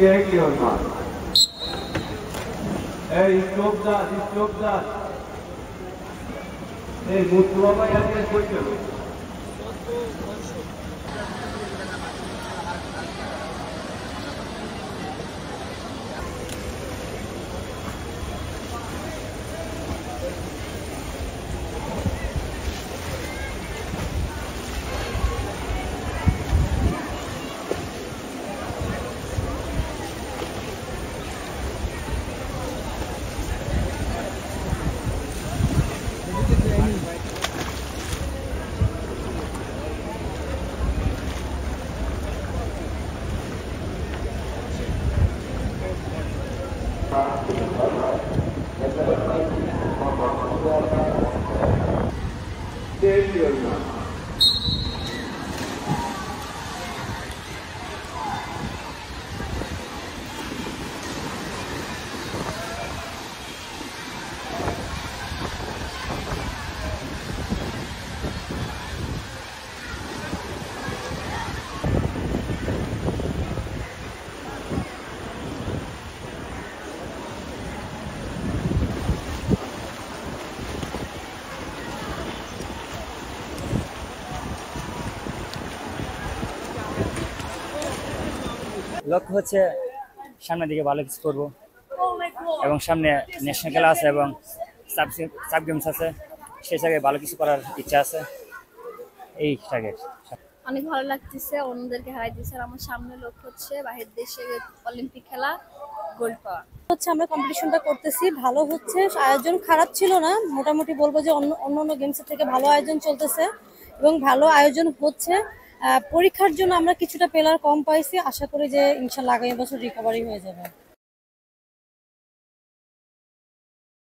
Hey, stop that, stop that. Hey, Mustafa, you can put him. লক্ষ্য হচ্ছে সামনের দিকে ভালো কিছু করবো এবং সামনে ন্যাশনাল খেলা আছে এবং সাব গেমস আছে, সেই জায়গায় ভালো কিছু করার ইচ্ছা আছে। এই টার্গেট। অনেক ভালো লাগতেছে অন্যদেরকে হারাইতেছে। আমার সামনে লক্ষ্য হচ্ছে বাহির দেশে অলিম্পিক খেলা গোল্ড পাওয়া। হচ্ছে আমরা কম্পিটিশনটা করতেছি, ভালো হচ্ছে, আয়োজন খারাপ ছিল না, মোটামুটি বলবো যে অন্য গেমসের থেকে ভালো আয়োজন চলতেছে এবং ভালো আয়োজন হচ্ছে। পরীক্ষার জন্য আমরা কিছুটা প্লেয়ার কম পাইছি, আশা করি যে ইনশাআল্লাহ আগামী বছর রিকভারি হয়ে যাবে।